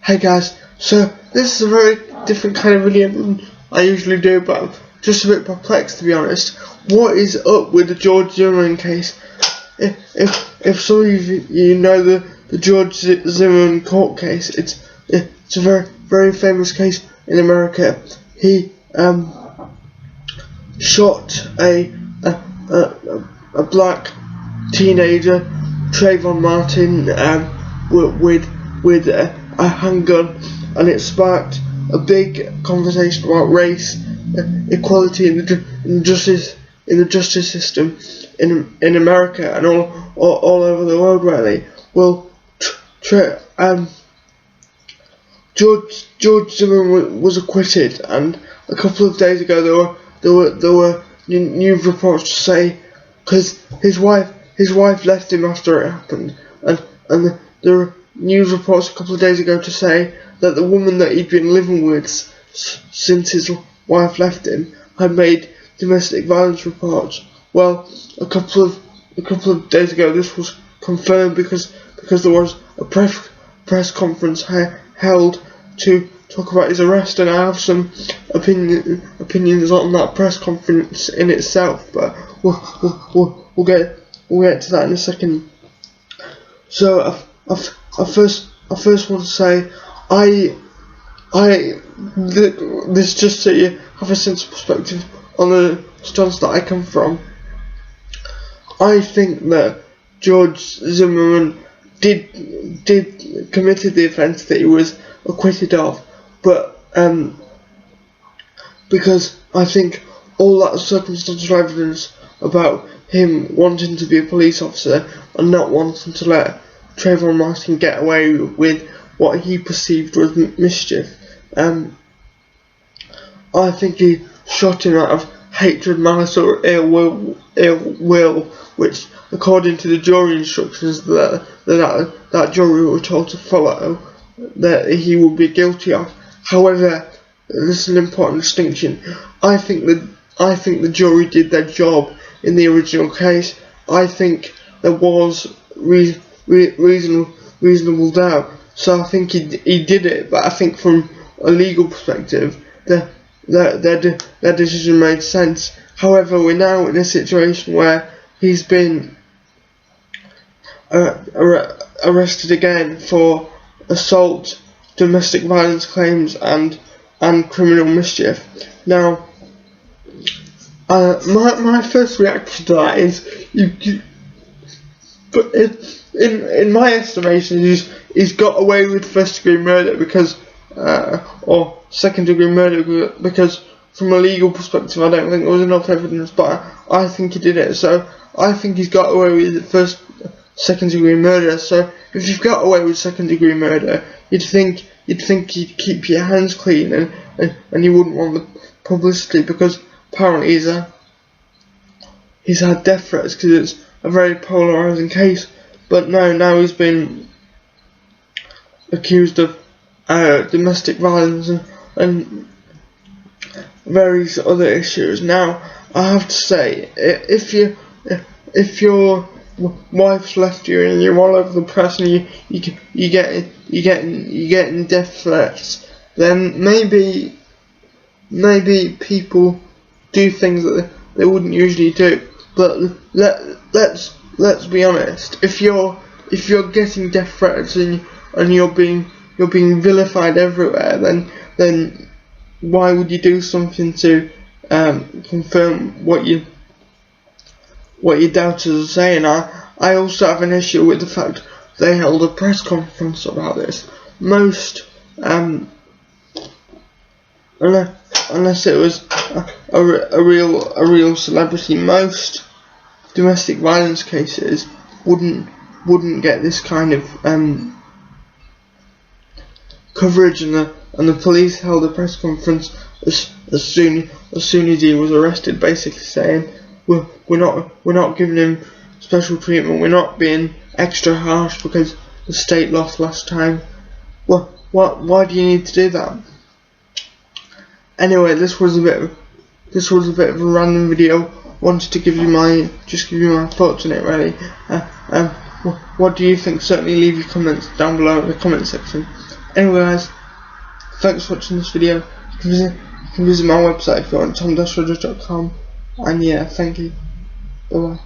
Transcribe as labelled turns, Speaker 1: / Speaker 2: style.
Speaker 1: Hey guys, so this is a very different kind of video than I usually do, but I'm just a bit perplexed to be honest. What is up with the George Zimmerman case? If some of you know the George Zimmerman court case, it's a very famous case in America. He shot a black teenager, Trayvon Martin, with a handgun, and it sparked a big conversation about race, equality in the justice system in America and all over the world really. Well, George Zimmerman was acquitted, and a couple of days ago there were news reports to say, because his wife left him after it happened, and there were news reports a couple of days ago to say that the woman that he'd been living with since his wife left him had made domestic violence reports. Well, a couple of days ago this was confirmed because there was a press conference held to talk about his arrest, and I have some opinions on that press conference in itself, but we'll get to that in a second. So I first want to say this just so you have a sense of perspective on the stance that I come from. I think that George Zimmerman committed the offence that he was acquitted of, but because I think all that circumstantial evidence about him wanting to be a police officer and not wanting to let Trayvon Martin get away with what he perceived was mischief. I think he shot him out of hatred, malice, or ill will, which, according to the jury instructions that jury were told to follow, that he would be guilty of. However, this is an important distinction. I think the jury did their job in the original case. I think there was reasonable doubt, so I think he did it. But I think from a legal perspective, their decision made sense. However, we're now in a situation where he's been arrested again for assault, domestic violence claims, and criminal mischief. Now, my first reaction to that is, but in my estimation, he's got away with first-degree murder because, or second-degree murder, because from a legal perspective, I don't think there was enough evidence, but I think he did it. So I think he's got away with second-degree murder. So if you've got away with second-degree murder, you'd think you'd keep your hands clean and you wouldn't want the publicity, because apparently he's had death threats because it's a very polarising case. But no, now he's been accused of domestic violence and various other issues. Now, I have to say, if your wife's left you and you're all over the press and you getting death threats, then maybe people do things that they wouldn't usually do. But let's be honest. If you're getting death threats and you're being vilified everywhere, then why would you do something to confirm what your doubters are saying? I also have an issue with the fact they held a press conference about this. Most unless it was a real celebrity, most domestic violence cases wouldn't get this kind of coverage, and the police held a press conference as soon as he was arrested, basically saying we're not giving him special treatment, we're not being extra harsh because the state lost last time. Well, why do you need to do that? Anyway, this was a bit of a random video. Wanted to give you my thoughts on it really. What do you think? Certainly leave your comments down below in the comment section. Anyway guys, thanks for watching this video. You can visit my website if you want, tom-rogers.com, and yeah, thank you. Bye bye.